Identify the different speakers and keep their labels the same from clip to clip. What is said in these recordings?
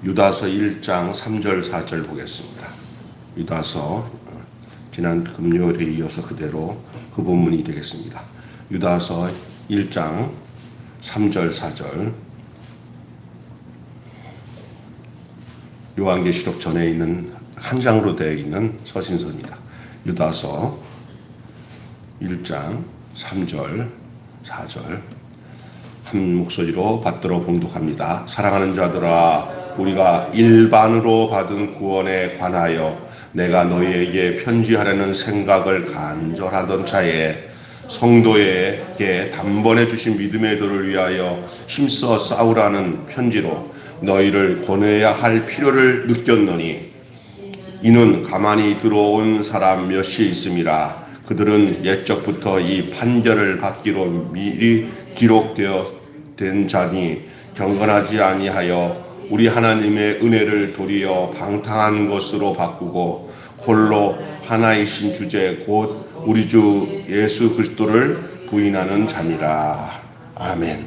Speaker 1: 유다서 1장 3절 4절 보겠습니다. 유다서 지난 금요일에 이어서 그대로 그 본문이 되겠습니다. 유다서 1장 3절 4절 요한계시록 전에 있는 한 장으로 되어 있는 서신서입니다. 유다서 1장 3절 4절 한 목소리로 받들어 봉독합니다. 사랑하는 자들아, 우리가 일반으로 받은 구원에 관하여 내가 너희에게 편지하려는 생각을 간절하던 차에 성도에게 단번에 주신 믿음의 도를 위하여 힘써 싸우라는 편지로 너희를 권해야 할 필요를 느꼈노니, 이는 가만히 들어온 사람 몇이 있음이라. 그들은 옛적부터 이 판결을 받기로 미리 기록되어 된 자니 경건하지 아니하여 우리 하나님의 은혜를 도리어 방탕한 것으로 바꾸고 홀로 하나이신 주제 곧 우리 주 예수 그리스도를 부인하는 자니라. 아멘.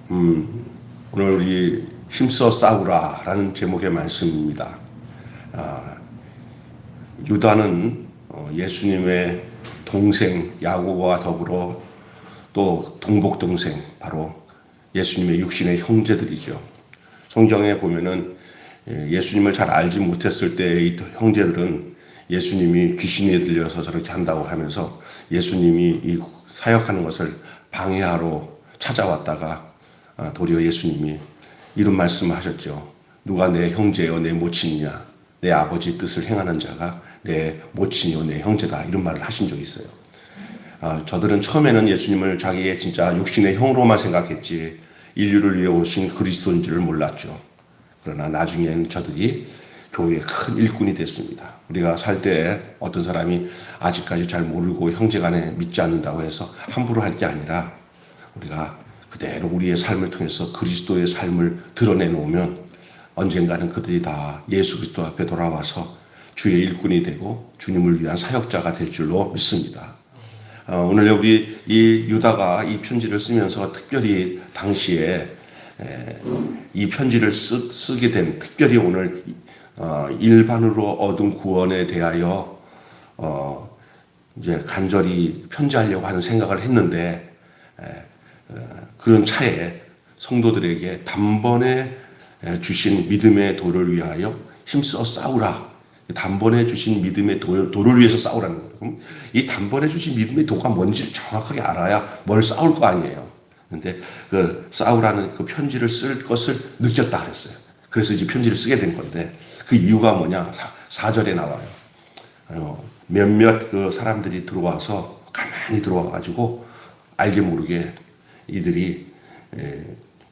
Speaker 1: 오늘 우리 힘써 싸우라라는 제목의 말씀입니다. 유다는 예수님의 동생 야고보와 더불어 또 동복 동생, 바로 예수님의 육신의 형제들이죠. 성경에 보면은 예수님을 잘 알지 못했을 때의 형제들은 예수님이 귀신에 들려서 저렇게 한다고 하면서 예수님이 이 사역하는 것을 방해하러 찾아왔다가 도리어 예수님이 이런 말씀을 하셨죠. 누가 내 형제요 내 모친이냐, 내 아버지 뜻을 행하는 자가 내 모친이요 내 형제다, 이런 말을 하신 적이 있어요. 저들은 처음에는 예수님을 자기의 진짜 육신의 형으로만 생각했지 인류를 위해 오신 그리스도인 줄을 몰랐죠. 그러나 나중에는 저들이 교회의 큰 일꾼이 됐습니다. 우리가 살 때 어떤 사람이 아직까지 잘 모르고 형제간에 믿지 않는다고 해서 함부로 할 게 아니라 우리가 그대로 우리의 삶을 통해서 그리스도의 삶을 드러내놓으면 언젠가는 그들이 다 예수 그리스도 앞에 돌아와서 주의 일꾼이 되고 주님을 위한 사역자가 될 줄로 믿습니다. 오늘 우리 이 유다가 이 편지를 쓰면서 특별히 당시에 이 편지를 쓰게 된, 특별히 오늘 일반으로 얻은 구원에 대하여 이제 간절히 편지하려고 하는 생각을 했는데, 그런 차에 성도들에게 단번에 주신 믿음의 도를 위하여 힘써 싸우라. 단번에 주신 믿음의 도를 위해서 싸우라는 거예요. 그럼 이 단번에 주신 믿음의 도가 뭔지를 정확하게 알아야 뭘 싸울 거 아니에요. 근데 그 싸우라는 그 편지를 쓸 것을 느꼈다 그랬어요. 그래서 이제 편지를 쓰게 된 건데, 그 이유가 뭐냐? 4절에 나와요. 몇몇 그 사람들이 들어와서 가만히 들어와가지고 알게 모르게 이들이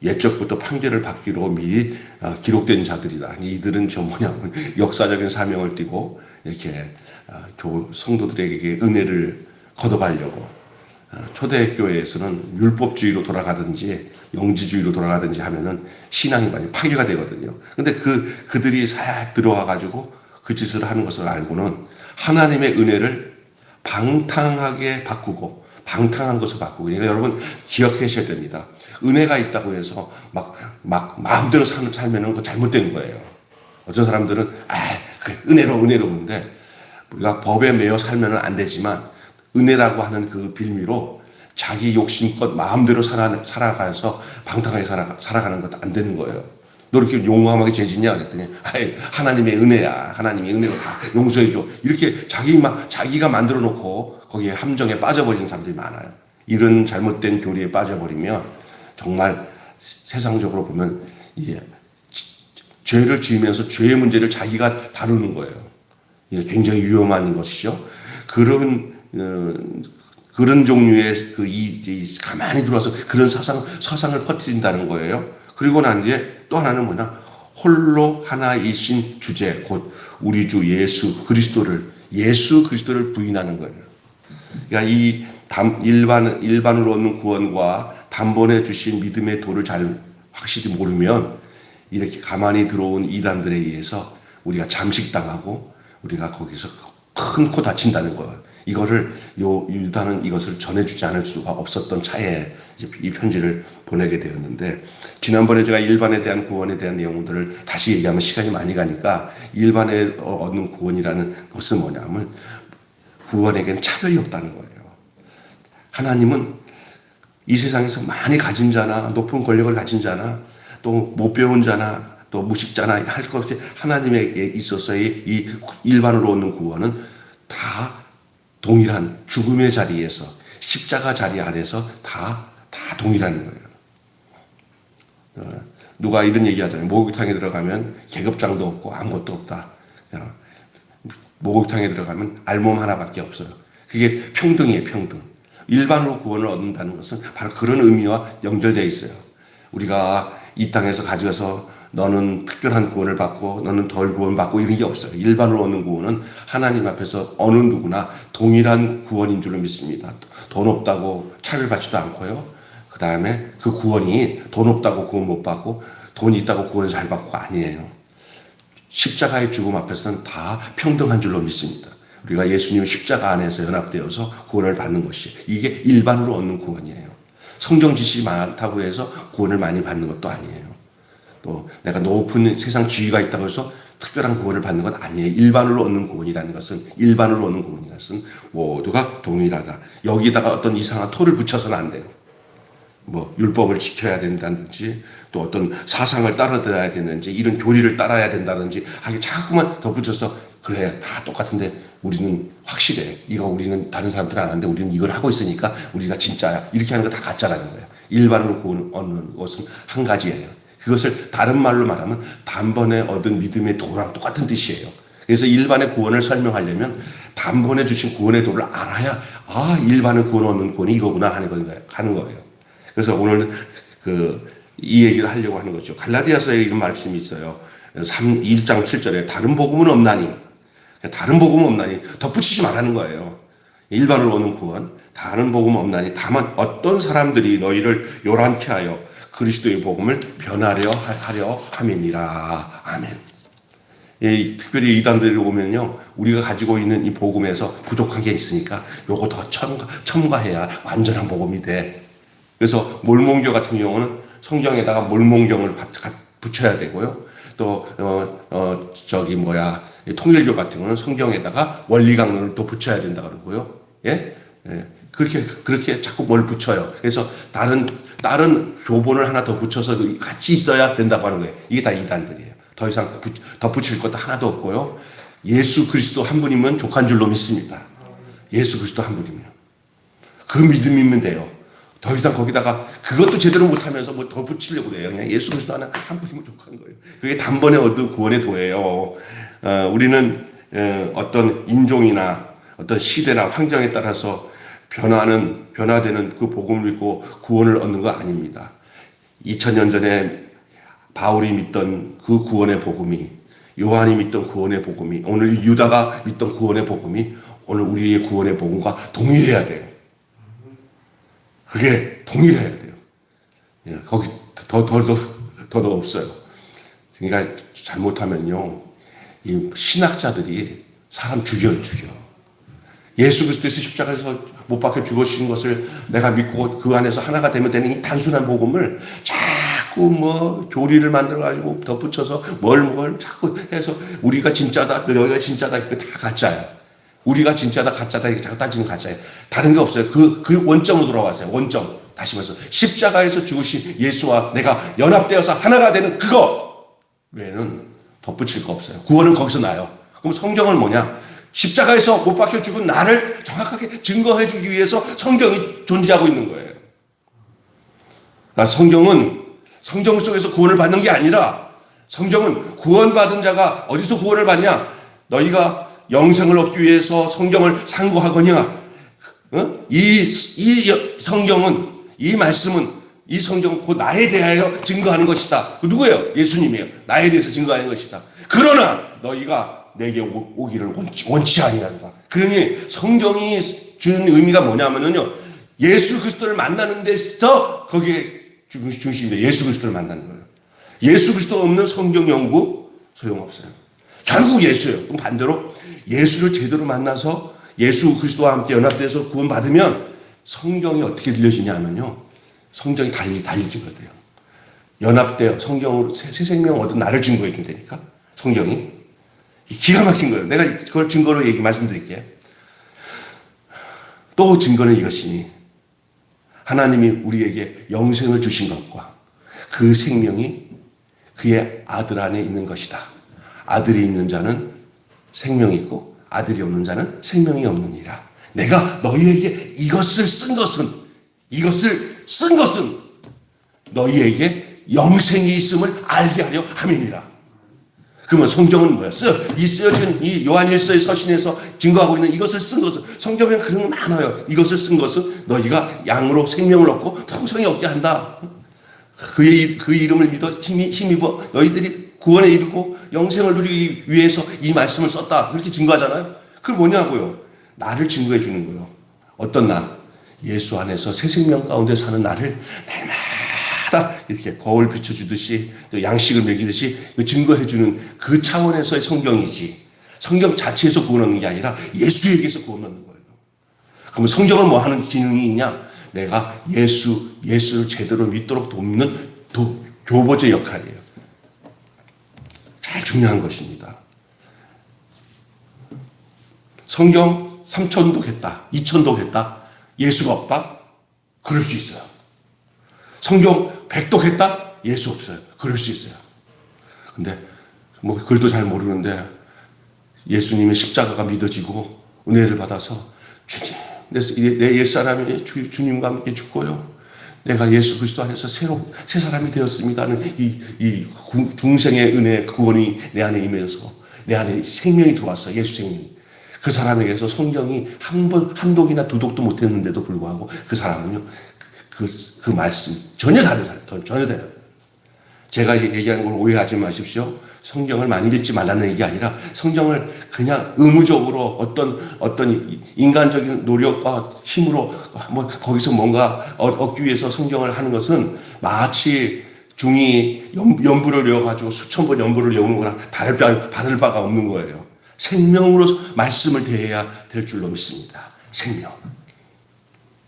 Speaker 1: 옛적부터 판결을 받기로 미리 기록된 자들이다. 이들은 저 뭐냐면 역사적인 사명을 띠고 이렇게 성도들에게 은혜를 걷어가려고, 초대교회에서는 율법주의로 돌아가든지 영지주의로 돌아가든지 하면은 신앙이 많이 파괴가 되거든요. 근데 그들이 싹 들어와가지고 그 짓을 하는 것을 알고는 하나님의 은혜를 방탕하게 바꾸고, 방탕한 것을 바꾸고. 그러니까 여러분 기억하셔야 됩니다. 은혜가 있다고 해서 막 마음대로 살면은 그거 잘못된 거예요. 어떤 사람들은 그래, 은혜로운데 우리가 법에 매여 살면은 안 되지만 은혜라고 하는 그 빌미로 자기 욕심껏 마음대로 살아가서 방탕하게 살아가는 것도 안 되는 거예요. 너 이렇게 용감하게 죄짓냐 그랬더니 하나님의 은혜야. 하나님의 은혜로 다 용서해줘. 이렇게 자기가 만들어 놓고 거기에 함정에 빠져버리는 사람들이 많아요. 이런 잘못된 교리에 빠져버리면 정말 세상적으로 보면 이게 죄를 지으면서 죄의 문제를 자기가 다루는 거예요. 이게 굉장히 위험한 것이죠. 그런 종류의 가만히 들어와서 그런 사상을 퍼뜨린다는 거예요. 그리고 난 뒤에 또 하나는 뭐냐? 홀로 하나이신 주제 곧 우리 주 예수 그리스도를 부인하는 거예요. 그러니까 이 일반으로 얻는 구원과 단번에 주신 믿음의 도를 잘 확실히 모르면 이렇게 가만히 들어온 이단들에 의해서 우리가 잠식당하고 우리가 거기서 큰 코 다친다는 거예요. 이거를 유다는 이것을 전해주지 않을 수가 없었던 차에 이제 이 편지를 보내게 되었는데, 지난번에 제가 일반에 대한 구원에 대한 내용들을 다시 얘기하면 시간이 많이 가니까, 일반에 얻는 구원이라는 것은 뭐냐면 구원에겐 차별이 없다는 거예요. 하나님은 이 세상에서 많이 가진 자나 높은 권력을 가진 자나 또 못 배운 자나 또 무식자나 할 것 없이 하나님에게 있어서의 이 일반으로 얻는 구원은 다 동일한 죽음의 자리에서, 십자가 자리 안에서 다 동일한 거예요. 누가 이런 얘기 하잖아요. 목욕탕에 들어가면 계급장도 없고 아무것도 없다. 목욕탕에 들어가면 알몸 하나밖에 없어요. 그게 평등이에요, 평등. 일반으로 구원을 얻는다는 것은 바로 그런 의미와 연결되어 있어요. 우리가 이 땅에서 가져서 너는 특별한 구원을 받고 너는 덜 구원받고 이런 게 없어요. 일반으로 얻는 구원은 하나님 앞에서 어느 누구나 동일한 구원인 줄로 믿습니다. 돈 없다고 차별받지도 않고요. 그 다음에 그 구원이 돈 없다고 구원 못 받고 돈 있다고 구원 잘 받고 아니에요. 십자가의 죽음 앞에서는 다 평등한 줄로 믿습니다. 우리가 예수님 십자가 안에서 연합되어서 구원을 받는 것이, 이게 일반으로 얻는 구원이에요. 성경 지식이 많다고 해서 구원을 많이 받는 것도 아니에요. 또 내가 높은 세상 지위가 있다고 해서 특별한 구원을 받는 건 아니에요. 일반으로 얻는 구원이라는 것은, 일반으로 얻는 구원이라는 것은 모두가 동일하다. 여기다가 어떤 이상한 토를 붙여서는 안 돼요. 뭐 율법을 지켜야 된다든지 또 어떤 사상을 따라야 되는지 이런 교리를 따라야 된다든지 하게 자꾸만 덧붙여서, 그래 다 똑같은데 우리는 확실해, 이거 우리는 다른 사람들은 안 하는데 우리는 이걸 하고 있으니까 우리가 진짜야, 이렇게 하는 거 다 가짜라는 거예요. 일반으로 구원 얻는 것은 한 가지예요. 그것을 다른 말로 말하면 단번에 얻은 믿음의 도랑 똑같은 뜻이에요. 그래서 일반의 구원을 설명하려면 단번에 주신 구원의 도를 알아야, 아, 일반의 구원 얻는 구원이 이거구나 하는 거예요. 그래서 오늘은 이 얘기를 하려고 하는 거죠. 갈라디아서에 이런 말씀이 있어요. 1장 7절에 다른 복음은 없나니, 다른 복음은 없나니 덧붙이지 말라는 거예요. 일반으로 오는 구원, 다른 복음은 없나니 다만 어떤 사람들이 너희를 요란케 하여 그리스도의 복음을 변하려 하려 함이니라. 아멘. 특별히 이단들이 오면요, 우리가 가지고 있는 이 복음에서 부족한 게 있으니까 요거 더 첨가해야 완전한 복음이 돼. 그래서 몰몬교 같은 경우는 성경에다가 몰몬경을 붙여야 되고요. 또 통일교 같은 경우는 성경에다가 원리강론을 또 붙여야 된다 그러고요. 예? 그렇게 자꾸 뭘 붙여요. 그래서 다른 교본을 하나 더 붙여서 같이 있어야 된다고 하는 거예요. 이게 다 이단들이에요. 더 이상 덧붙일 것도 하나도 없고요. 예수 그리스도 한 분이면 족한 줄로 믿습니다. 예수 그리스도 한 분이면 그 믿음이면 돼요. 더 이상 거기다가 그것도 제대로 못하면서 뭐 더 붙이려고 해요. 그냥 예수 그리스도 한 분이면 족한 거예요. 그게 단번에 얻은 구원의 도예요. 우리는 어떤 인종이나 어떤 시대나 환경에 따라서 변화되는 그 복음을 믿고 구원을 얻는 거 아닙니다. 2000년 전에 바울이 믿던 그 구원의 복음이, 요한이 믿던 구원의 복음이, 오늘 유다가 믿던 구원의 복음이 오늘 우리의 구원의 복음과 동일해야 돼요. 그게 동일해야 돼요. 거기 더 없어요. 그러니까 잘못하면요, 이 신학자들이 사람 죽여요. 예수 그리스도에서 십자가에서 못 박혀 죽으신 것을 내가 믿고 그 안에서 하나가 되면 되는 이 단순한 복음을 자꾸 교리를 만들어가지고 덧붙여서 뭘 자꾸 해서 우리가 진짜다, 너희가 진짜다, 이거 다 가짜야. 우리가 진짜다, 가짜다, 이렇게 자꾸 따지는 가짜예요. 다른 게 없어요. 그 원점으로 돌아왔어요. 원점. 다시 말해서 십자가에서 죽으신 예수와 내가 연합되어서 하나가 되는 그거 외에는 덧붙일 거 없어요. 구원은 거기서 나요. 그럼 성경은 뭐냐? 십자가에서 못 박혀 죽은 나를 정확하게 증거해 주기 위해서 성경이 존재하고 있는 거예요. 그러니까 성경 속에서 구원을 받는 게 아니라, 성경은 구원받은 자가 어디서 구원을 받냐? 너희가 영생을 얻기 위해서 성경을 상고하거냐? 이 성경은, 이 말씀은, 이 성경은 곧 나에 대하여 증거하는 것이다. 그 누구예요? 예수님이에요. 나에 대해서 증거하는 것이다. 그러나 너희가 내게 오기를 원치 아니한다. 그러니 성경이 주는 의미가 뭐냐면요, 예수 그리스도를 만나는 데서 거기에 중심인데 예수 그리스도를 만나는 거예요. 예수 그리스도 없는 성경 연구 소용없어요. 결국 예수예요. 그럼 반대로 예수를 제대로 만나서 예수 그리스도와 함께 연합돼서 구원받으면 성경이 어떻게 들려지냐면요. 성경이 달리지거든요. 연합되어 성경으로 새 생명 얻은 나를 증거해 준다니까. 성경이. 기가 막힌 거예요. 내가 그걸 증거로 말씀드릴게요. 또 증거는 이것이니 하나님이 우리에게 영생을 주신 것과 그 생명이 그의 아들 안에 있는 것이다. 아들이 있는 자는 생명이 있고 아들이 없는 자는 생명이 없느니라. 내가 너희에게 이것을 쓴 것은 너희에게 영생이 있음을 알게 하려 함이니라. 그러면 성경은 뭐야? 쓰여진 이 요한일서의 서신에서 증거하고 있는 이것을 쓴 것은, 성경에 그런 거 많아요. 이것을 쓴 것은 너희가 양으로 생명을 얻고 풍성히 얻게 한다. 그 이름을 믿어 힘입어 너희들이 구원에 이르고 영생을 누리기 위해서 이 말씀을 썼다. 그렇게 증거하잖아요. 그게 뭐냐고요? 나를 증거해 주는 거예요. 어떤 나? 예수 안에서 새 생명 가운데 사는 나를 날마다 이렇게 거울 비춰주듯이 또 양식을 먹이듯이 증거해 주는 그 차원에서의 성경이지. 성경 자체에서 구원 얻는 게 아니라 예수에게서 구원 얻는 거예요. 그러면 성경은 뭐 하는 기능이 있냐? 내가 예수를 제대로 믿도록 돕는 교보제 역할이에요. 제일 중요한 것입니다. 성경 3천독 했다, 2천독 했다, 예수가 없다? 그럴 수 있어요. 성경 100독 했다? 예수 없어요. 그럴 수 있어요. 근데 뭐 글도 잘 모르는데 예수님의 십자가가 믿어지고 은혜를 받아서 주님, 내 옛사람이 주님과 함께 죽고요. 내가 예수 그리스도 안에서 새 사람이 되었습니다는 이 중생의 은혜 구원이 내 안에 임해서 내 안에 생명이 들어왔어. 예수 생명이. 그 사람에게서 성경이 한 독이나 두 독도 못했는데도 불구하고 그 사람은요, 그 말씀 전혀 다른 사람, 전혀 다른. 제가 얘기하는 걸 오해하지 마십시오. 성경을 많이 읽지 말라는 얘기 아니라 성경을 그냥 의무적으로 어떤 인간적인 노력과 힘으로 뭐 거기서 뭔가 얻기 위해서 성경을 하는 것은 마치 중이 연부를 외워가지고 수천 번 연부를 외우는 거랑 다를 바가 없는 거예요. 생명으로 말씀을 대해야 될 줄로 믿습니다. 생명.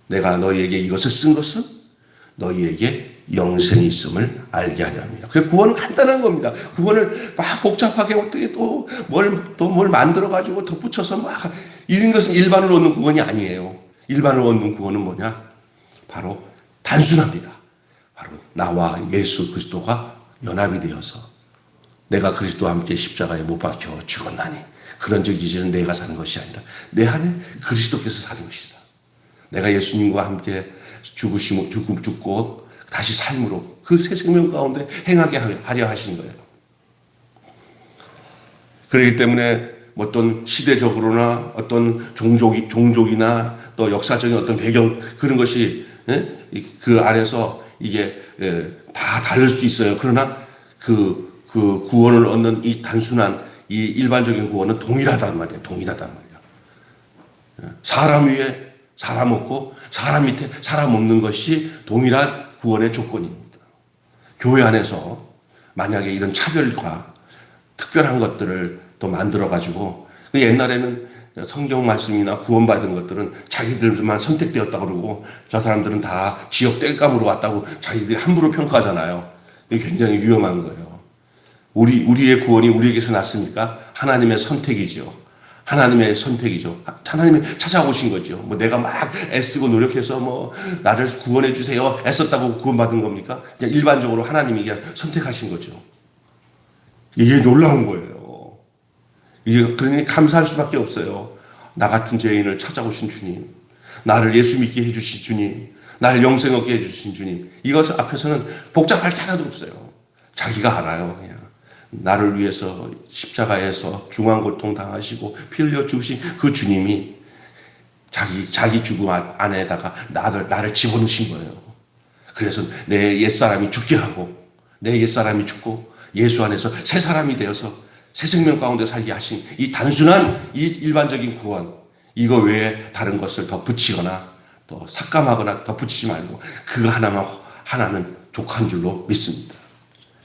Speaker 1: 내가 너희에게 이것을 쓴 것은 너희에게 영생이 있음을 알게 하려 합니다. 그 구원은 간단한 겁니다. 구원을 막 복잡하게 어떻게 또 뭘 만들어가지고 덧붙여서 막 이런 것은 일반으로 얻는 구원이 아니에요. 일반으로 얻는 구원은 뭐냐? 바로 단순합니다. 바로 나와 예수 그리스도가 연합이 되어서 내가 그리스도와 함께 십자가에 못 박혀 죽었나니 그런즉 이제는 내가 사는 것이 아니다. 내 안에 그리스도께서 사는 것이다. 내가 예수님과 함께 죽고 다시 삶으로 그 새 생명 가운데 행하게 하려 하신 거예요. 그렇기 때문에 어떤 시대적으로나 어떤 종족이나 또 역사적인 어떤 배경 그런 것이 그 안에서 이게 다 다를 수 있어요. 그러나 그 구원을 얻는 이 단순한 이 일반적인 구원은 동일하단 말이에요. 동일하단 말이에요. 사람 위에 사람 없고 사람 밑에 사람 없는 것이 동일한 구원의 조건입니다. 교회 안에서 만약에 이런 차별과 특별한 것들을 또 만들어가지고 옛날에는 성경 말씀이나 구원받은 것들은 자기들만 선택되었다고 그러고 저 사람들은 다 지역 땔감으로 왔다고 자기들이 함부로 평가하잖아요. 이게 굉장히 위험한 거예요. 우리의 구원이 우리에게서 났습니까? 하나님의 선택이죠. 하나님의 선택이죠. 하나님이 찾아오신 거죠. 뭐 내가 막 애쓰고 노력해서 뭐 나를 구원해 주세요 애썼다고 구원받은 겁니까? 그냥 일반적으로 하나님이 그냥 선택하신 거죠. 이게 놀라운 거예요. 이게 그러니 감사할 수밖에 없어요. 나 같은 죄인을 찾아오신 주님, 나를 예수 믿게 해주신 주님, 나를 영생 얻게 해주신 주님. 이것 앞에서는 복잡할 게 하나도 없어요. 자기가 알아요. 그냥 나를 위해서 십자가에서 중환고통 당하시고 피 흘려 죽으신 그 주님이 자기 죽음 안에다가 나를 집어넣으신 거예요. 그래서 내 옛사람이 죽게 하고 내 옛사람이 죽고 예수 안에서 새 사람이 되어서 새 생명 가운데 살게 하신 이 단순한 이 일반적인 구원, 이거 외에 다른 것을 덧붙이거나 또 삭감하거나 덧붙이지 말고 그 하나는 족한 줄로 믿습니다.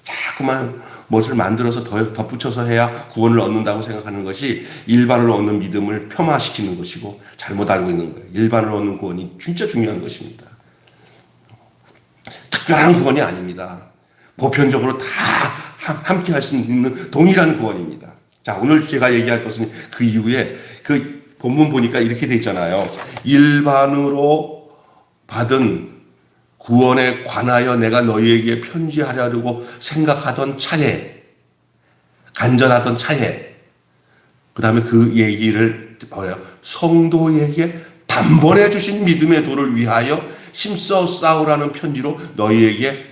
Speaker 1: 자, 자꾸만 무엇을 만들어서 덧붙여서 해야 구원을 얻는다고 생각하는 것이 일반으로 얻는 믿음을 폄하시키는 것이고 잘못 알고 있는 거예요. 일반으로 얻는 구원이 진짜 중요한 것입니다. 특별한 구원이 아닙니다. 보편적으로 다 함께 할 수 있는 동일한 구원입니다. 자, 오늘 제가 얘기할 것은 그 이후에 그 본문 보니까 이렇게 돼 있잖아요. 일반으로 받은 구원에 관하여 내가 너희에게 편지하려고 생각하던 차에, 간절하던 차에, 그 다음에 그 얘기를 뭐예요? 성도에게 단번에 주신 믿음의 도를 위하여 힘써 싸우라는 편지로 너희에게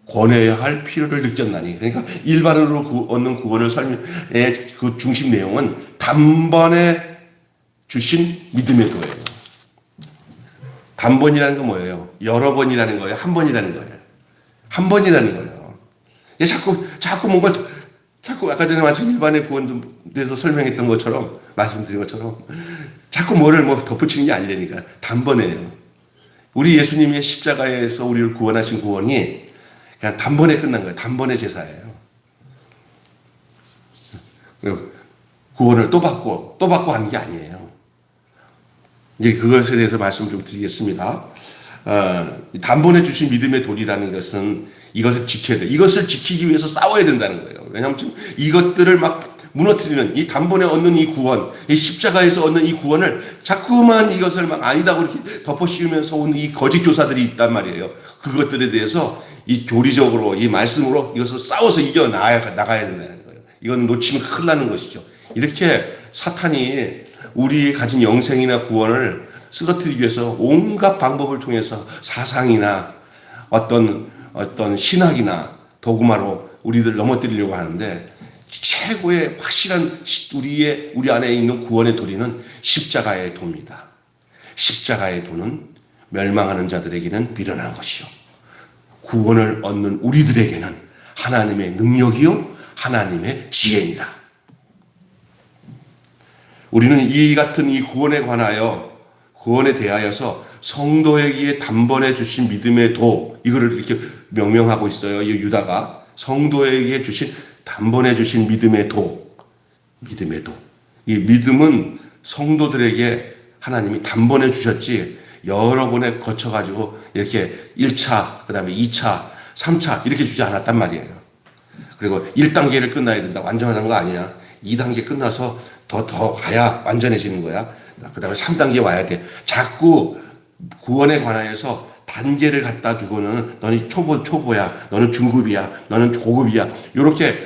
Speaker 1: 권해야 할 필요를 느꼈나니. 그러니까 일반으로 얻는 구원을 설명의 그 중심 내용은 단번에 주신 믿음의 도예요. 단번이라는 건 뭐예요? 여러 번이라는 거예요? 한 번이라는 거예요? 한 번이라는 거예요. 자꾸 뭔가, 자꾸 아까 전에 마치 일반의 구원에 대해서 설명했던 것처럼, 말씀드린 것처럼, 자꾸 뭐를 덧붙이는 게 아니라니까. 단번에요. 우리 예수님의 십자가에서 우리를 구원하신 구원이 그냥 단번에 끝난 거예요. 단번의 제사예요. 구원을 또 받고 하는 게 아니에요. 이제 그것에 대해서 말씀 좀 드리겠습니다. 단번에 주신 믿음의 도리라는 것은 이것을 지켜야 돼요. 이것을 지키기 위해서 싸워야 된다는 거예요. 왜냐하면 지금 이것들을 막 무너뜨리는 이 단번에 얻는 이 구원, 이 십자가에서 얻는 이 구원을 자꾸만 이것을 막 아니다고 이렇게 덮어씌우면서 온 이 거짓 교사들이 있단 말이에요. 그것들에 대해서 이 교리적으로, 이 말씀으로 이것을 싸워서 나가야 된다는 거예요. 이건 놓치면 큰일 나는 것이죠. 이렇게 사탄이 우리 가진 영생이나 구원을 쓰러뜨리기 위해서 온갖 방법을 통해서 사상이나 어떤 신학이나 도구마로 우리들 넘어뜨리려고 하는데 최고의 확실한 우리 안에 있는 구원의 도리는 십자가의 도입니다. 십자가의 도는 멸망하는 자들에게는 미련한 것이요. 구원을 얻는 우리들에게는 하나님의 능력이요. 하나님의 지혜니라. 우리는 이 같은 이 구원에 대하여서 성도에게 단번에 주신 믿음의 도, 이거를 이렇게 명명하고 있어요. 이 유다가 성도에게 주신 단번에 주신 믿음의 도, 믿음의 도. 이 믿음은 성도들에게 하나님이 단번에 주셨지 여러 번에 거쳐가지고 이렇게 1차, 그 다음에 2차, 3차 이렇게 주지 않았단 말이에요. 그리고 1단계를 끝나야 된다. 완전한 거 아니야. 2단계 끝나서 더 가야 완전해지는 거야. 그 다음에 3단계 와야 돼. 자꾸 구원에 관하여서 단계를 갖다 두고는 너는 초보야, 너는 중급이야, 너는 고급이야. 이렇게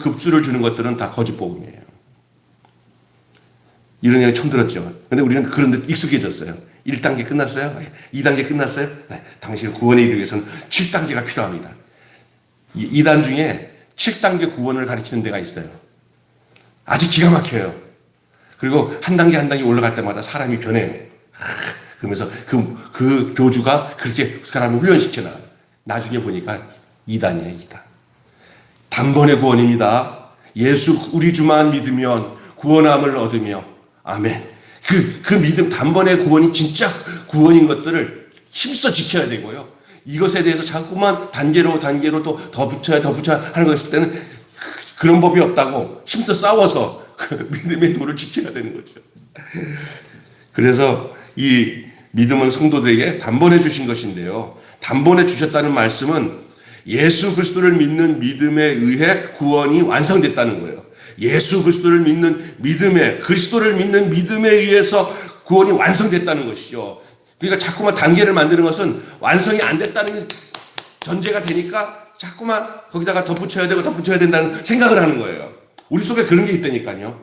Speaker 1: 급수를 주는 것들은 다 거짓 복음이에요. 이런 얘기 처음 들었죠. 근데 우리는 그런 데 익숙해졌어요. 1단계 끝났어요? 2단계 끝났어요? 네. 당신을 구원에 이르기 위해서는 7단계가 필요합니다. 2단 중에 7단계 구원을 가르치는 데가 있어요. 아주 기가 막혀요. 그리고 한 단계 올라갈 때마다 사람이 변해요. 그러면서 그 교주가 그렇게 사람을 훈련시켜 나가요. 나중에 보니까 2단이에요, 2단. 단번의 구원입니다. 예수 우리 주만 믿으면 구원함을 얻으며, 아멘. 그 믿음, 단번의 구원이 진짜 구원인 것들을 힘써 지켜야 되고요. 이것에 대해서 자꾸만 단계로 또 더 붙여야 하는 거 있을 때는 그런 법이 없다고 힘써 싸워서 그 믿음의 도를 지켜야 되는 거죠. 그래서 이 믿음은 성도들에게 단번에 주신 것인데요. 단번에 주셨다는 말씀은 예수 그리스도를 믿는 믿음에 의해 구원이 완성됐다는 거예요. 예수 그리스도를 믿는 그리스도를 믿는 믿음에 의해서 구원이 완성됐다는 것이죠. 그러니까 자꾸만 단계를 만드는 것은 완성이 안 됐다는 전제가 되니까 자꾸만 거기다가 덧붙여야 된다는 생각을 하는 거예요. 우리 속에 그런 게 있다니까요.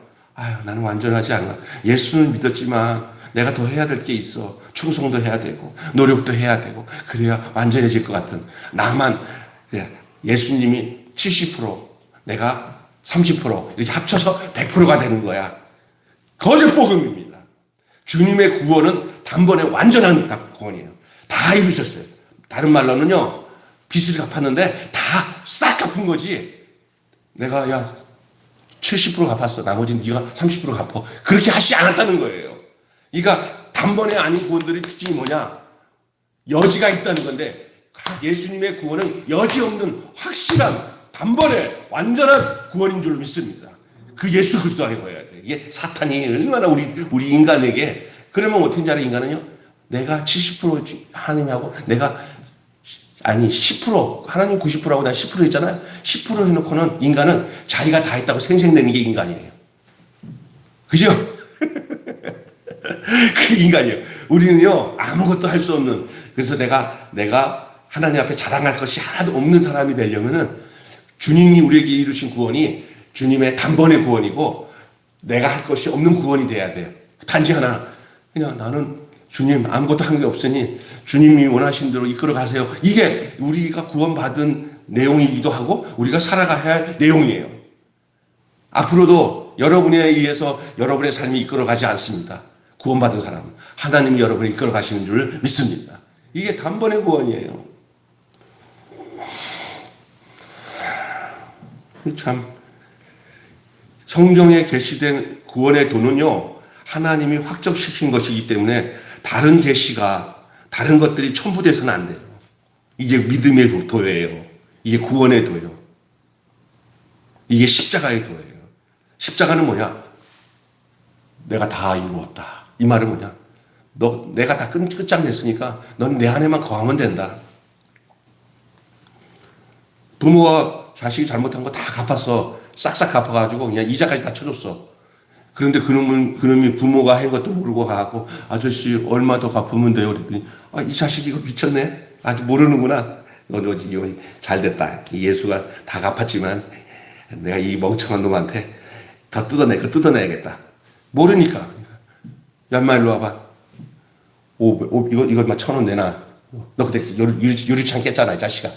Speaker 1: 나는 완전하지 않아. 예수는 믿었지만 내가 더 해야 될 게 있어. 충성도 해야 되고 노력도 해야 되고 그래야 완전해질 것 같은 나만 예수님이 70% 내가 30% 이렇게 합쳐서 100%가 되는 거야. 거짓 복음입니다. 주님의 구원은 단번에 완전한 구원이에요. 다 이루셨어요. 다른 말로는요. 빚을 갚았는데 다 싹 갚은 거지. 내가 70% 갚았어. 나머지는 네가 30% 갚어. 그렇게 하시지 않았다는 거예요. 그러니까 단번에 아닌 구원들의 특징이 뭐냐? 여지가 있다는 건데 예수님의 구원은 여지 없는 확실한 단번에 완전한 구원인 줄로 믿습니다. 그 예수 그리스도 안에 거해야 돼. 이게 사탄이 얼마나 우리 인간에게, 그러면 어떻게 하는 인간은요? 내가 70% 하나님하고 내가 10% 하나님 90%하고 난 10% 있잖아요. 10% 해놓고는 인간은 자기가 다 했다고 생색내는 게 인간이에요. 그죠? 그게 인간이에요. 우리는요 아무것도 할 수 없는, 그래서 내가 하나님 앞에 자랑할 것이 하나도 없는 사람이 되려면은 주님이 우리에게 이루신 구원이 주님의 단번의 구원이고 내가 할 것이 없는 구원이 돼야 돼요. 단지 하나, 그냥 나는 주님 아무것도 한 게 없으니 주님이 원하신 대로 이끌어 가세요. 이게 우리가 구원받은 내용이기도 하고 우리가 살아가야 할 내용이에요. 앞으로도 여러분에 의해서 여러분의 삶이 이끌어가지 않습니다. 구원받은 사람, 하나님이 여러분을 이끌어 가시는 줄 믿습니다. 이게 단번의 구원이에요. 참 성경에 게시된 구원의 도는요 하나님이 확정시킨 것이기 때문에 다른 계시가, 다른 것들이 첨부돼서는 안 돼요. 이게 믿음의 도예요. 이게 구원의 도예요. 이게 십자가의 도예요. 십자가는 뭐냐? 내가 다 이루었다. 이 말은 뭐냐? 내가 다 끝장냈으니까 넌 내 안에만 거하면 된다. 부모가 자식이 잘못한 거 다 갚았어. 싹싹 갚아가지고 그냥 이자까지 다 쳐줬어. 그런데 그놈이 부모가 한 것도 모르고 가고, 아저씨 얼마 더 갚으면 돼요? 그랬더니 이 자식이 이거 미쳤네. 아직 모르는구나. 이거 잘 됐다. 예수가 다 갚았지만 내가 이 멍청한 놈한테 더 뜯어내야겠다. 모르니까. 야, 인마 일로 와봐. 이거 1,000원 내놔. 너 그때 유리창 깼잖아, 이 자식아.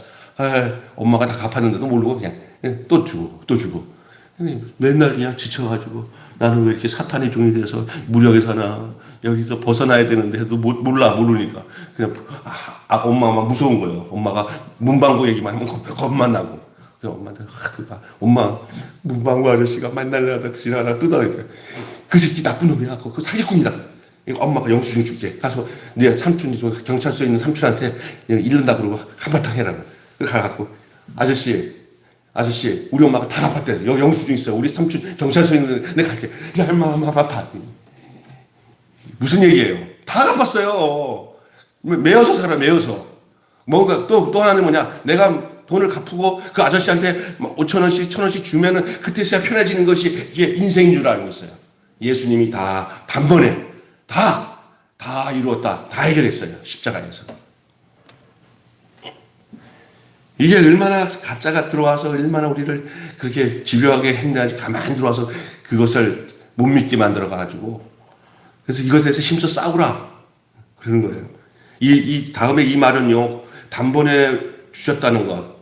Speaker 1: 엄마가 다 갚았는데도 모르고 그냥 또 주고. 맨날 그냥 지쳐가지고 나는 왜 이렇게 사탄의 종이 돼서 무력에 사나, 여기서 벗어나야 되는데 도 모르니까 그냥 엄마가 무서운 거예요. 엄마가 문방구 얘기만 하면 겁만 나고. 그래서 엄마한테 엄마 문방구 아저씨가 맨날 지나가다 뜯어야 그 새끼 나쁜 놈이야. 그 사기꾼이다. 엄마가 영수증 줄게. 가서 네 삼촌이 경찰서에 있는 삼촌한테 잃는다 그러고 한바탕 해라고. 가갖고 아저씨 우리 엄마가 다 갚았대. 여기 영수증 있어. 우리 삼촌 경찰서에 있는데 내가 갈게. 야 엄마 갚아. 무슨 얘기예요? 다 갚았어요. 매여서 살아. 매여서. 뭔가 또 하나는 뭐냐? 내가 돈을 갚고 그 아저씨한테 5,000원씩 1,000원씩 주면은 그때서야 편해지는 것이 이게 인생인 줄 알고 있어요. 예수님이 다 단번에 다 이루었다. 다 해결했어요. 십자가에서. 이게 얼마나 가짜가 들어와서 얼마나 우리를 그렇게 집요하게 행동하지, 가만히 들어와서 그것을 못 믿게 만들어가지고, 그래서 이것에 대해서 힘써 싸우라. 그러는 거예요. 이 다음에 이 말은요, 단번에 주셨다는 것,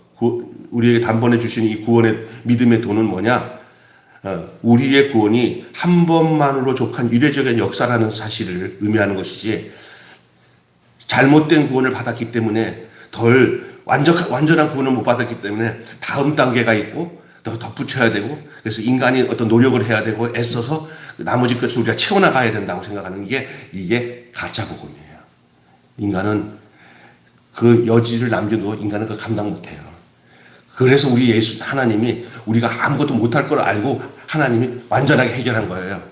Speaker 1: 우리에게 단번에 주신 이 구원의 믿음의 도는 뭐냐? 우리의 구원이 한 번만으로 족한 이례적인 역사라는 사실을 의미하는 것이지, 잘못된 구원을 받았기 때문에 완전한 구원을 못 받았기 때문에 다음 단계가 있고 더 덧붙여야 되고, 그래서 인간이 어떤 노력을 해야 되고 애써서 나머지 것을 우리가 채워나가야 된다고 생각하는 게 이게 가짜 복음이에요. 인간은 그 여지를 남겨도 인간은 그걸 감당 못해요. 그래서 우리 하나님이 우리가 아무것도 못할 걸 알고 하나님이 완전하게 해결한 거예요.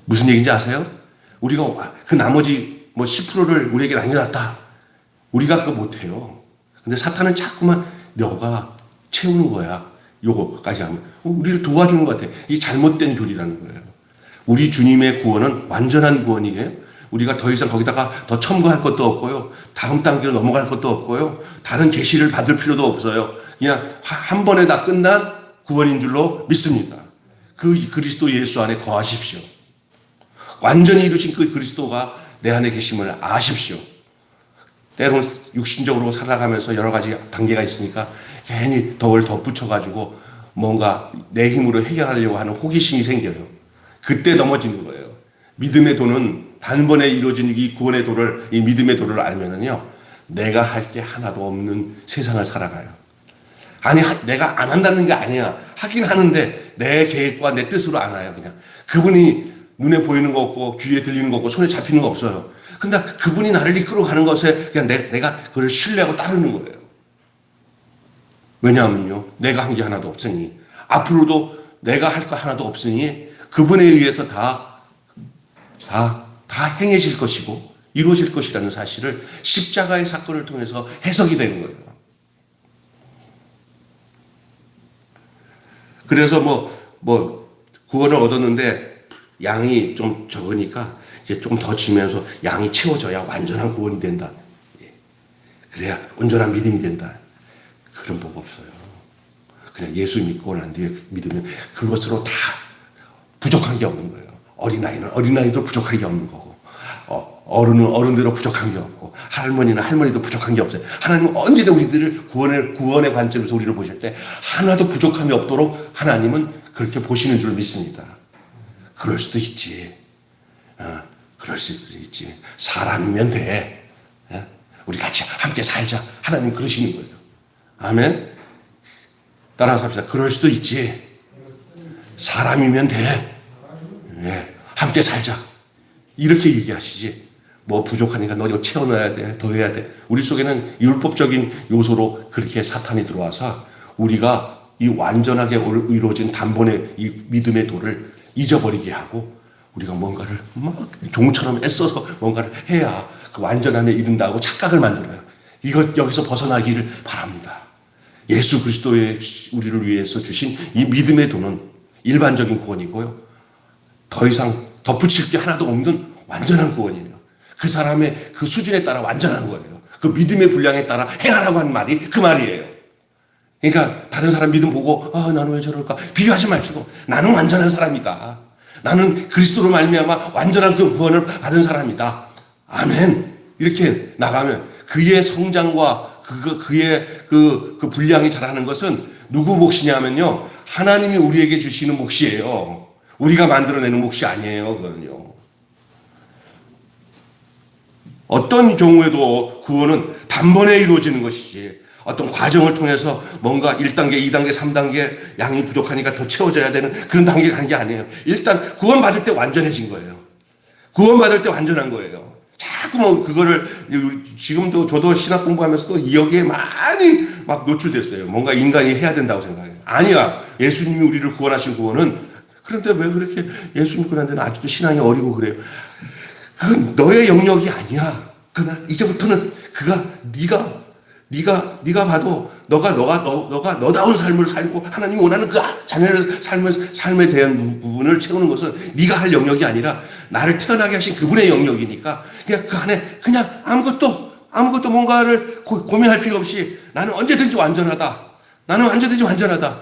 Speaker 1: 무슨 얘기인지 아세요? 우리가 그 나머지 10%를 우리에게 남겨놨다. 우리가 그거 못해요. 근데 사탄은 자꾸만 너가 채우는 거야. 요거까지 하면. 우리를 도와주는 것 같아. 이 잘못된 교리라는 거예요. 우리 주님의 구원은 완전한 구원이에요. 우리가 더 이상 거기다가 더 첨가할 것도 없고요. 다음 단계로 넘어갈 것도 없고요. 다른 계시를 받을 필요도 없어요. 그냥 한 번에 다 끝난 구원인 줄로 믿습니다. 그 그리스도 예수 안에 거하십시오. 완전히 이루신 그 그리스도가 내 안에 계심을 아십시오. 때로는 육신적으로 살아가면서 여러 가지 단계가 있으니까 괜히 더 붙여가지고 뭔가 내 힘으로 해결하려고 하는 호기심이 생겨요. 그때 넘어지는 거예요. 믿음의 도는 단번에 이루어진 이 구원의 도를, 이 믿음의 도를 알면은요, 내가 할 게 하나도 없는 세상을 살아가요. 아니, 내가 안 한다는 게 아니야. 하긴 하는데 내 계획과 내 뜻으로 안 와요. 그냥 그분이 눈에 보이는 거 없고 귀에 들리는 거 없고 손에 잡히는 거 없어요. 근데 그분이 나를 이끌어가는 것에 그냥 내가 그걸 신뢰하고 따르는 거예요. 왜냐하면요, 내가 한 게 하나도 없으니, 앞으로도 내가 할 거 하나도 없으니 그분에 의해서 다 행해질 것이고 이루어질 것이라는 사실을 십자가의 사건을 통해서 해석이 되는 거예요. 그래서 구원을 얻었는데 양이 좀 적으니까 이제 좀 더 주면서 양이 채워져야 완전한 구원이 된다. 그래야 온전한 믿음이 된다. 그런 법 없어요. 그냥 예수 믿고 난 뒤에 믿으면 그것으로 다 부족한 게 없는 거예요. 어린아이는 어린아이도 부족한 게 없는 거고, 어른은 어른대로 부족한 게 없고, 할머니는 할머니도 부족한 게 없어요. 하나님은 언제든 우리들을 구원의 관점에서 우리를 보실 때 하나도 부족함이 없도록 하나님은 그렇게 보시는 줄 믿습니다. 그럴 수도 있지. 그럴 수도 있지. 사람이면 돼. 우리 같이 함께 살자. 하나님 그러시는 거예요. 아멘. 따라서 합시다. 그럴 수도 있지. 사람이면 돼. 함께 살자. 이렇게 얘기하시지. 부족하니까 너 이거 채워넣어야 돼. 더 해야 돼. 우리 속에는 율법적인 요소로 그렇게 사탄이 들어와서 우리가 이 완전하게 이루어진 단번에 이 믿음의 도를 잊어버리게 하고, 우리가 뭔가를 막 종처럼 애써서 뭔가를 해야 그 완전함에 이른다고 착각을 만들어요. 여기서 벗어나기를 바랍니다. 예수 그리스도의 우리를 위해서 주신 이 믿음의 도는 일반적인 구원이고요, 더 이상 덧붙일 게 하나도 없는 완전한 구원이에요. 그 사람의 그 수준에 따라 완전한 거예요. 그 믿음의 분량에 따라 행하라고 한 말이 그 말이에요. 그러니까 다른 사람 믿음 보고 나는 왜 저럴까 비교하지 마시고, 나는 완전한 사람이다. 나는 그리스도로 말미암아 완전한 그 구원을 받은 사람이다. 아멘. 이렇게 나가면 그의 성장과 그의 그 분량이 자라는 것은 누구 몫이냐면요, 하나님이 우리에게 주시는 몫이에요. 우리가 만들어내는 몫이 아니에요. 그거는요. 어떤 경우에도 구원은 단번에 이루어지는 것이지, 어떤 과정을 통해서 뭔가 1단계, 2단계, 3단계 양이 부족하니까 더 채워져야 되는 그런 단계가 간 게 아니에요. 일단 구원받을 때 완전해진 거예요. 구원받을 때 완전한 거예요. 자꾸 그거를, 지금도 저도 신학 공부하면서도 여기에 많이 막 노출됐어요. 뭔가 인간이 해야 된다고 생각해요. 아니야. 예수님이 우리를 구원하신 구원은, 그런데 왜 그렇게 예수 믿고 난 데는 아직도 신앙이 어리고 그래요? 그건 너의 영역이 아니야. 그러나 이제부터는 네가 봐도 너가 너다운 삶을 살고 하나님이 원하는 그 자녀의 삶에 대한 부분을 채우는 것은 네가 할 영역이 아니라 나를 태어나게 하신 그분의 영역이니까, 그냥 그 안에 그냥 아무것도 뭔가를 고민할 필요 없이 나는 언제든지 완전하다. 나는 언제든지 완전하다.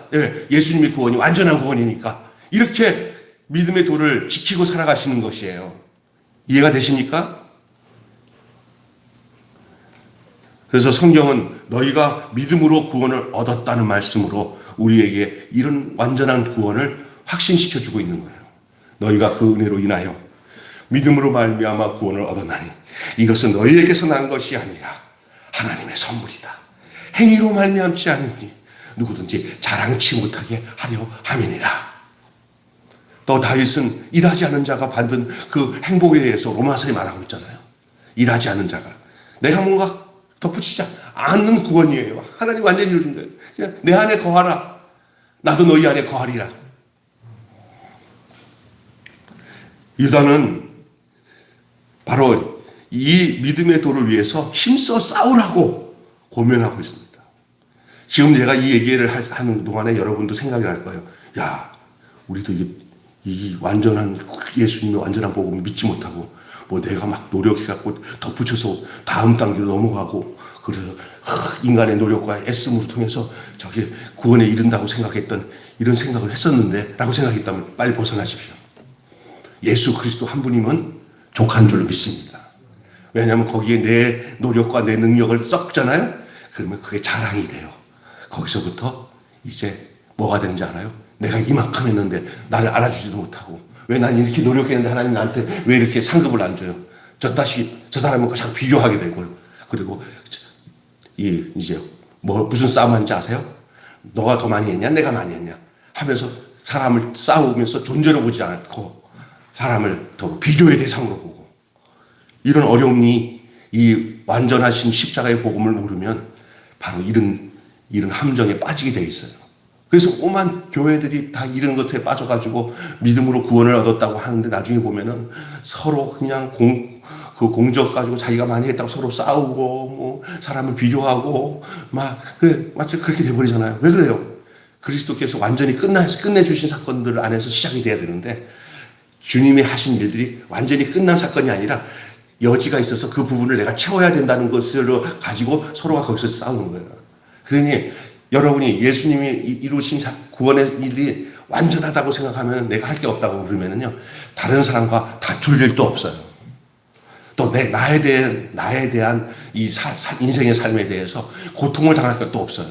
Speaker 1: 예수님의 구원이 완전한 구원이니까 이렇게 믿음의 도를 지키고 살아가시는 것이에요. 이해가 되십니까? 그래서 성경은 너희가 믿음으로 구원을 얻었다는 말씀으로 우리에게 이런 완전한 구원을 확신시켜주고 있는 거예요. 너희가 그 은혜로 인하여 믿음으로 말미암아 구원을 얻었나니 이것은 너희에게서 난 것이 아니라 하나님의 선물이다. 행위로 말미암지 않으니 누구든지 자랑치 못하게 하려 함이니라. 또 다윗은 일하지 않은 자가 받은 그 행복에 대해서 로마서에 말하고 있잖아요. 일하지 않은 자가 내가 뭔가 덧붙이지 않는 구원이에요. 하나님 완전히 이루어준다. 그냥 내 안에 거하라. 나도 너희 안에 거하리라. 유다는 바로 이 믿음의 도를 위해서 힘써 싸우라고 고면하고 있습니다. 지금 제가 이 얘기를 하는 동안에 여러분도 생각이 날 거예요. 야, 우리도 이 완전한 예수님의 완전한 복음을 믿지 못하고 내가 막 노력해갖고 덧붙여서 다음 단계로 넘어가고, 그래서 인간의 노력과 애씀으로 통해서 저기 구원에 이른다고 생각했던 이런 생각을 했었는데 라고 생각했다면 빨리 벗어나십시오. 예수 그리스도 한 분이면 족한 줄로 믿습니다. 왜냐하면 거기에 내 노력과 내 능력을 썩잖아요. 그러면 그게 자랑이 돼요. 거기서부터 이제 뭐가 되는지 알아요? 내가 이만큼 했는데 나를 알아주지도 못하고, 왜 난 이렇게 노력했는데 하나님 나한테 왜 이렇게 상급을 안 줘요? 저 사람과 자꾸 비교하게 되고요. 그리고 이제 무슨 싸움 하는지 아세요? 너가 더 많이 했냐? 내가 많이 했냐? 하면서 사람을 싸우면서 존재로 보지 않고 사람을 더 비교의 대상으로 보고, 이런 어려움이 이 완전하신 십자가의 복음을 모르면 바로 이런 이런 함정에 빠지게 돼 있어요. 그래서 오만 교회들이 다 이런 것에 빠져가지고 믿음으로 구원을 얻었다고 하는데 나중에 보면은 서로 그냥 그 공적 가지고 자기가 많이 했다고 서로 싸우고 뭐 사람을 비교하고 마치 그렇게 돼버리잖아요. 왜 그래요? 그리스도께서 완전히 끝내주신 사건들 안에서 시작이 돼야 되는데 주님이 하신 일들이 완전히 끝난 사건이 아니라 여지가 있어서 그 부분을 내가 채워야 된다는 것을 가지고 서로가 거기서 싸우는 거예요. 그러니 여러분이 예수님이 이루신 구원의 일이 완전하다고 생각하면 내가 할 게 없다고 그러면은요, 다른 사람과 다툴 일도 없어요. 또 나에 대한 이 인생의 삶에 대해서 고통을 당할 것도 없어요.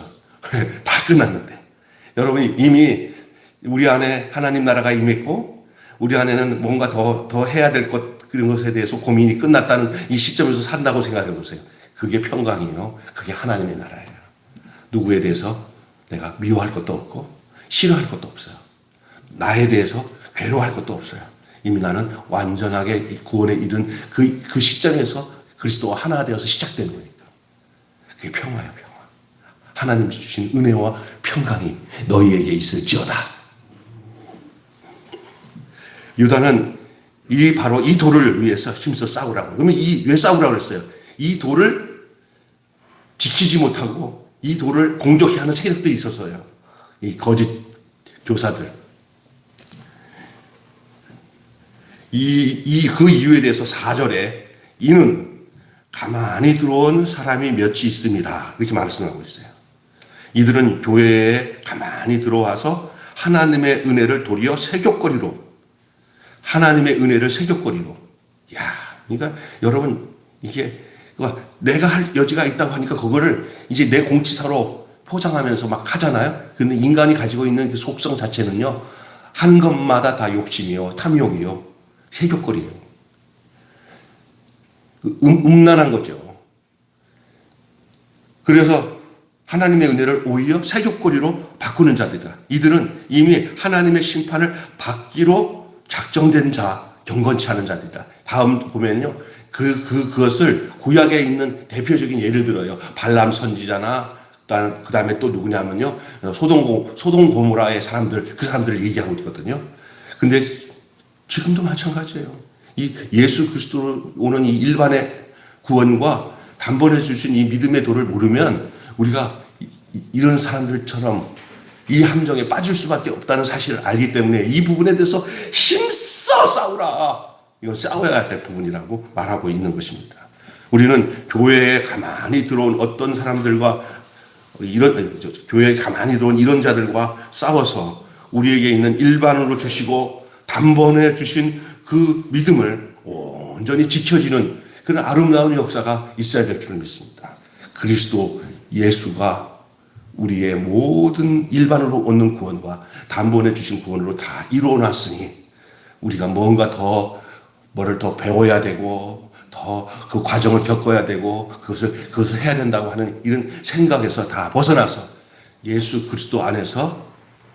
Speaker 1: 다 끝났는데. 여러분이 이미 우리 안에 하나님 나라가 임했고, 우리 안에는 뭔가 더 해야 될 그런 것에 대해서 고민이 끝났다는 이 시점에서 산다고 생각해 보세요. 그게 평강이에요. 그게 하나님의 나라예요. 누구에 대해서 내가 미워할 것도 없고 싫어할 것도 없어요. 나에 대해서 괴로워할 것도 없어요. 이미 나는 완전하게 구원에 이른 그 시점에서 그리스도와 하나 되어서 시작되는 거니까. 그게 평화예요, 평화. 하나님 주신 은혜와 평강이 너희에게 있을지어다. 유다는 바로 이 돌을 위해서 힘써 싸우라고. 그러면 왜 싸우라고 그랬어요? 이 돌을 지키지 못하고 이 돌을 공격해 하는 세력들이 있었어요. 이 거짓 교사들. 그 이유에 대해서 4절에 이는 가만히 들어온 사람이 몇이 있습니다. 이렇게 말씀하고 있어요. 이들은 교회에 가만히 들어와서 하나님의 은혜를 도리어 세귑거리로. 하나님의 은혜를 세귑거리로. 그러니까 여러분, 이게 내가 할 여지가 있다고 하니까 그거를 이제 내 공치사로 포장하면서 막 하잖아요. 근데 인간이 가지고 있는 그 속성 자체는요, 하는 것마다 다 욕심이요, 탐욕이요, 세귑거리예요. 음란한 거죠. 그래서 하나님의 은혜를 오히려 세귑거리로 바꾸는 자들이다. 이들은 이미 하나님의 심판을 받기로 작정된 자, 경건치 않은 자들이다. 다음 보면요, 그것을 구약에 있는 대표적인 예를 들어요. 발람 선지자나 그 다음에 또 누구냐면요, 소돔 고모라의 그 사람들을 얘기하고 있거든요. 근데 지금도 마찬가지예요. 이 예수 그리스도로 오는 이 일반의 구원과 단번에 주신 이 믿음의 도를 모르면 우리가 이런 사람들처럼 이 함정에 빠질 수밖에 없다는 사실을 알기 때문에 이 부분에 대해서 힘써 싸우라. 이건 싸워야 될 부분이라고 말하고 있는 것입니다. 우리는 교회에 가만히 들어온 어떤 사람들과 교회에 가만히 들어온 이런 자들과 싸워서 우리에게 있는 일반으로 주시고 단번에 주신 그 믿음을 온전히 지켜지는 그런 아름다운 역사가 있어야 될 줄 믿습니다. 그리스도 예수가 우리의 모든 일반으로 얻는 구원과 단번에 주신 구원으로 다 이루어놨으니 우리가 뭔가 뭐를 더 배워야 되고 더 그 과정을 겪어야 되고 그것을 해야 된다고 하는 이런 생각에서 다 벗어나서 예수 그리스도 안에서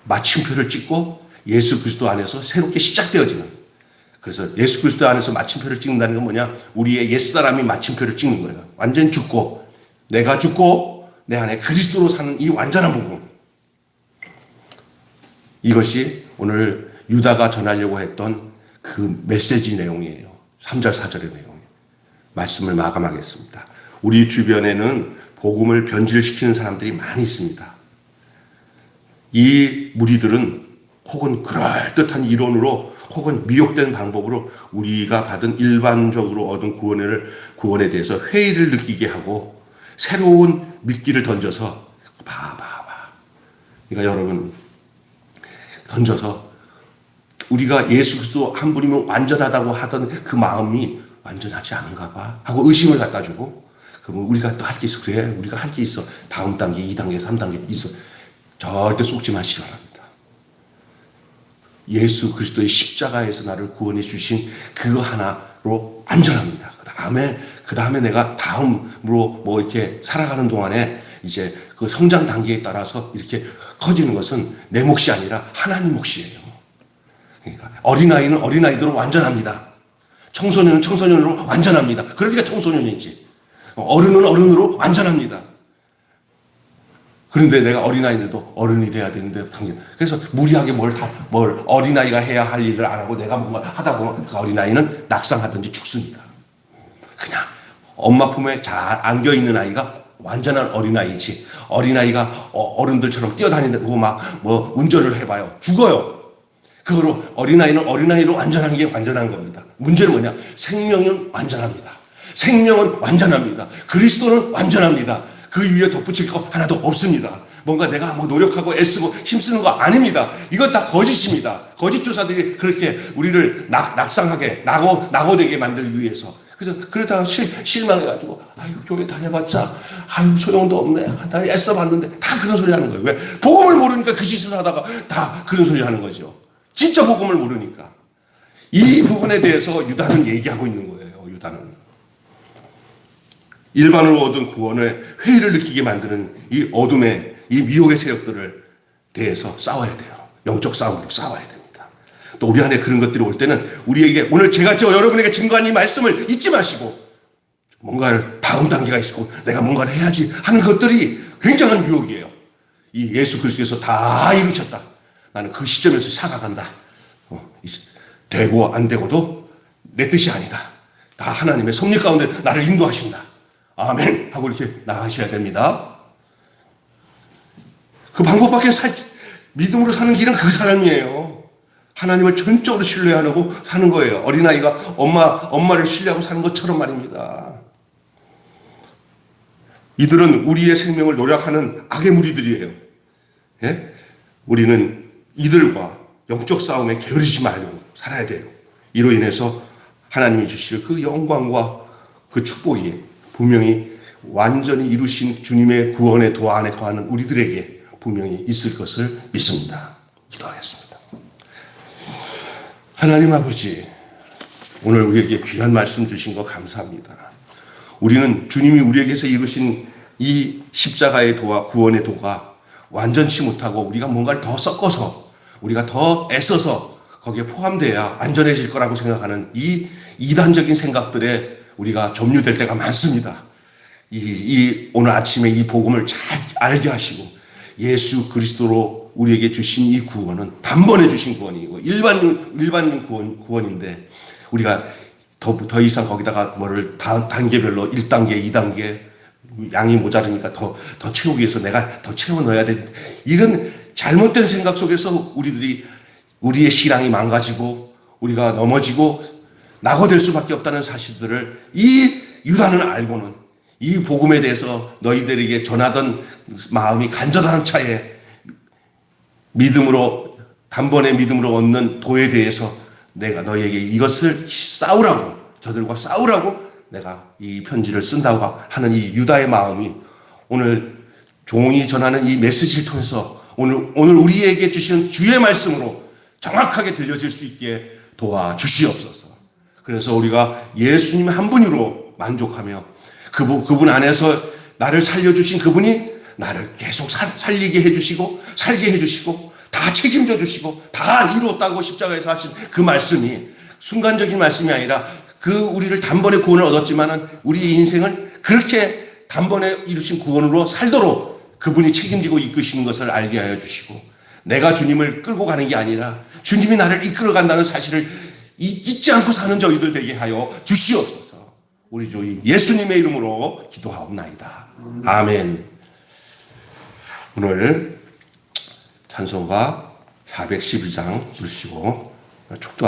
Speaker 1: 마침표를 찍고 예수 그리스도 안에서 새롭게 시작되어지는, 그래서 예수 그리스도 안에서 마침표를 찍는다는 건 뭐냐? 우리의 옛사람이 마침표를 찍는 거예요. 완전히 죽고 내가 죽고 내 안에 그리스도로 사는 이 완전한 복음. 이것이 오늘 유다가 전하려고 했던 그 메시지 내용이에요. 3절 4절의 내용. 말씀을 마감하겠습니다. 우리 주변에는 복음을 변질시키는 사람들이 많이 있습니다. 이 무리들은 혹은 그럴듯한 이론으로 혹은 미혹된 방법으로 우리가 받은 일반적으로 얻은 구원에 대해서 회의를 느끼게 하고 새로운 미끼를 던져서 봐. 그러니까 여러분, 던져서 우리가 예수 그리스도 한 분이면 완전하다고 하던 그 마음이 완전하지 않은가 봐 하고 의심을 갖다 주고, 그러면 우리가 또 할 게 있어. 그래, 우리가 할 게 있어. 다음 단계, 2단계, 3단계 있어. 절대 속지 마시기 바랍니다. 예수 그리스도의 십자가에서 나를 구원해 주신 그거 하나로 안전합니다. 그 다음에 내가 다음으로 이렇게 살아가는 동안에 이제 그 성장 단계에 따라서 이렇게 커지는 것은 내 몫이 아니라 하나님 몫이에요. 그러니까 어린아이는 어린아이대로 완전합니다. 청소년은 청소년으로 완전합니다. 그러니까 청소년이지. 어른은 어른으로 완전합니다. 그런데 내가 어린아이인데도 어른이 돼야 되는데, 그래서 무리하게 뭘 어린아이가 해야 할 일을 안 하고 내가 뭔가 하다 보면 그 어린아이는 낙상하든지 죽습니다. 그냥 엄마 품에 잘 안겨있는 아이가 완전한 어린아이지, 어린아이가 어른들처럼 뛰어다니고 막 운전을 해봐요. 죽어요. 그거로 어린아이는 어린아이로 완전한 게 완전한 겁니다. 문제는 뭐냐? 생명은 완전합니다. 생명은 완전합니다. 그리스도는 완전합니다. 그 위에 덧붙일 거 하나도 없습니다. 뭔가 내가 노력하고 애쓰고 힘쓰는 거 아닙니다. 이건 다 거짓입니다. 거짓 조사들이 그렇게 우리를 낙상하게 낙오되게 만들기 위해서. 그래서 그러다가 실망해가지고 아유 교회 다녀봤자 아유 소용도 없네. 나 애써봤는데 다 그런 소리 하는 거예요. 왜? 복음을 모르니까 그 짓을 하다가 다 그런 소리 하는 거죠. 진짜 복음을 모르니까. 이 부분에 대해서 유다는 얘기하고 있는 거예요. 유다는. 일반으로 얻은 구원에 회의를 느끼게 만드는 이 어둠의 이 미혹의 세력들을 대해서 싸워야 돼요. 영적 싸움으로 싸워야 됩니다. 또 우리 안에 그런 것들이 올 때는 우리에게 오늘 제가 여러분에게 증거한 이 말씀을 잊지 마시고 뭔가를 다음 단계가 있고 내가 뭔가를 해야지 하는 것들이 굉장한 유혹이에요. 이 예수 그리스도께서 다 이루셨다. 나는 그 시점에서 살아간다. 되고 안 되고도 내 뜻이 아니다. 다 하나님의 섭리 가운데 나를 인도하신다. 아멘 하고 이렇게 나가셔야 됩니다. 그 방법밖에 믿음으로 사는 길은 그 사람이에요. 하나님을 전적으로 신뢰하고 사는 거예요. 어린아이가 엄마를 신뢰하고 사는 것처럼 말입니다. 이들은 우리의 생명을 노력하는 악의 무리들이에요. 예? 우리는 이들과 영적 싸움에 게으르지 말고 살아야 돼요. 이로 인해서 하나님이 주실 그 영광과 그 축복이 분명히 완전히 이루신 주님의 구원의 도화 안에 거하는 우리들에게 분명히 있을 것을 믿습니다. 기도하겠습니다. 하나님 아버지, 오늘 우리에게 귀한 말씀 주신 거 감사합니다. 우리는 주님이 우리에게서 이루신 이 십자가의 도와 구원의 도가 완전치 못하고 우리가 뭔가를 더 섞어서 우리가 더 애써서 거기에 포함되어야 안전해질 거라고 생각하는 이 이단적인 생각들에 우리가 점유될 때가 많습니다. 오늘 아침에 이 복음을 잘 알게 하시고 예수 그리스도로 우리에게 주신 이 구원은 단번에 주신 구원이고 일반인 구원인데 우리가 더 이상 거기다가 단계별로 1단계, 2단계 양이 모자르니까 더 채우기 위해서 내가 더 채워 넣어야 돼. 이런 잘못된 생각 속에서 우리의 신앙이 망가지고 우리가 넘어지고 낙오될 수밖에 없다는 사실들을 이 유다는 알고는 이 복음에 대해서 너희들에게 전하던 마음이 간절한 차에 단번에 믿음으로 얻는 도에 대해서 내가 너희에게 이것을 저들과 싸우라고 내가 이 편지를 쓴다고 하는 이 유다의 마음이 오늘 종이 전하는 이 메시지를 통해서 오늘 우리에게 주신 주의 말씀으로 정확하게 들려질 수 있게 도와주시옵소서. 그래서 우리가 예수님 한 분으로 만족하며 그분 안에서 나를 살려주신 그분이 나를 계속 살게 해주시고 다 책임져 주시고 다 이루었다고 십자가에서 하신 그 말씀이 순간적인 말씀이 아니라 우리를 단번에 구원을 얻었지만은 우리 인생을 그렇게 단번에 이루신 구원으로 살도록 그분이 책임지고 이끄시는 것을 알게 하여 주시고 내가 주님을 끌고 가는 게 아니라 주님이 나를 이끌어 간다는 사실을 잊지 않고 사는 저희들 되게 하여 주시옵소서. 우리 주 예수님의 이름으로 기도하옵나이다. 아멘. 오늘 찬송가 412장 부르시고 축도